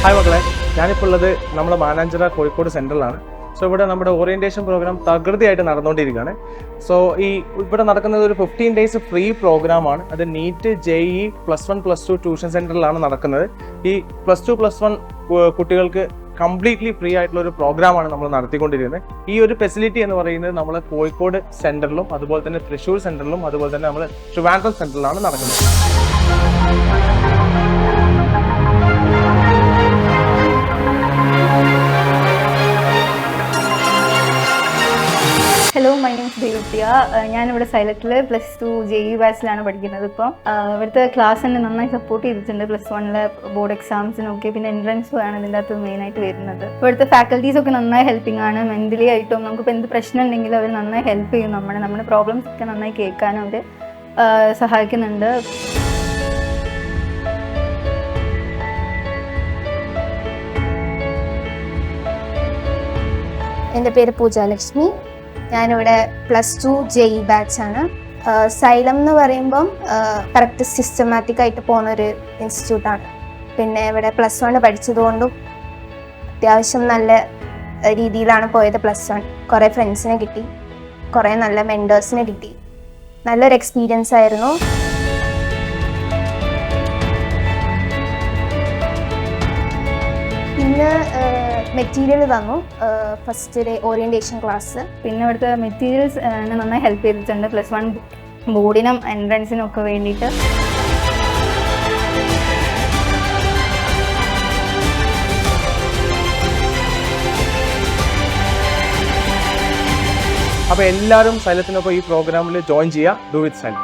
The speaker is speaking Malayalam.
ഹായ് മക്കളെ, ഞാനിപ്പോൾ ഉള്ളത് നമ്മുടെ മാനാഞ്ചിറ കോഴിക്കോട് സെൻട്രലാണ്. സോ ഇവിടെ നമ്മുടെ ഓറിയന്റേഷൻ പ്രോഗ്രാം തകൃതിയായിട്ട് നടന്നുകൊണ്ടിരിക്കുകയാണ്. സോ ഇവിടെ നടക്കുന്നത് ഒരു 15 days ഫ്രീ പ്രോഗ്രാമാണ്. അത് നീറ്റ് JEE +1 +2 ട്യൂഷൻ സെന്ററിലാണ് നടക്കുന്നത്. ഈ +2 +1 കുട്ടികൾക്ക് കംപ്ലീറ്റ്ലി ഫ്രീ ആയിട്ടുള്ള ഒരു പ്രോഗ്രാമാണ് നമ്മൾ നടത്തിക്കൊണ്ടിരിക്കുന്നത്. ഈ ഒരു ഫെസിലിറ്റി എന്ന് പറയുന്നത് നമ്മൾ കോഴിക്കോട് സെന്ററിലും അതുപോലെ തന്നെ തൃശ്ശൂർ സെന്ററിലും അതുപോലെ തന്നെ നമ്മൾ ട്രിവാൻഡ്രം സെന്ററിലാണ് നടക്കുന്നത്. Hello, my name is Devapriya. ഞാനിവിടെ സൈലറ്റിൽ +2 JEE ബാച്ചിലാണ് പഠിക്കുന്നത്. ഇപ്പം ഇവിടുത്തെ ക്ലാസ് എന്നെ നന്നായി സപ്പോർട്ട് ചെയ്തിട്ടുണ്ട്. +1 ബോർഡ് എക്സാംസിനൊക്കെ, പിന്നെ എൻട്രൻസും ആണ് ഇതിൻ്റെ അകത്ത് മെയിനായിട്ട് വരുന്നത്. ഇവിടുത്തെ ഫാക്കൽറ്റീസ് ഒക്കെ നന്നായി ഹെൽപ്പിംഗ് ആണ്. മെൻ്റലി ആയിട്ടും നമുക്കിപ്പോൾ എന്ത് പ്രശ്നം ഉണ്ടെങ്കിലും അവർ നന്നായി ഹെൽപ്പ് ചെയ്യും. നമ്മുടെ പ്രോബ്ലംസ് ഒക്കെ നന്നായി കേൾക്കാനും അവർ സഹായിക്കുന്നുണ്ട്. എൻ്റെ പേര് പൂജാലക്ഷ്മി. ഞാനിവിടെ +2 JEE ബാച്ചാണ്. സൈലം എന്ന് പറയുമ്പം കറക്റ്റ് സിസ്റ്റമാറ്റിക് ആയിട്ട് പോകുന്നൊരു ഇൻസ്റ്റിറ്റ്യൂട്ടാണ്. പിന്നെ ഇവിടെ +1 പഠിച്ചതുകൊണ്ടും അത്യാവശ്യം നല്ല രീതിയിലാണ് പോയത്. +1 കുറേ ഫ്രണ്ട്സിനെ കിട്ടി, കുറേ നല്ല മെൻറ്റേഴ്സിനെ കിട്ടി. നല്ലൊരു എക്സ്പീരിയൻസ് ആയിരുന്നു. പിന്നെ മെറ്റീരിയൽ തന്നു. First day orientation class. പിന്നെ ഇവിടുത്തെ മെറ്റീരിയൽസ് എന്നെ നന്നായി ഹെൽപ്പ് ചെയ്തിട്ടുണ്ട്. +1 ബോർഡിനും എൻട്രൻസിനും ഒക്കെ വേണ്ടിയിട്ട്. അപ്പോൾ എല്ലാവരും സൈലത്തിനൊപ്പം ഈ പ്രോഗ്രാമിൽ ജോയിൻ ചെയ്യുക. Do with xylem.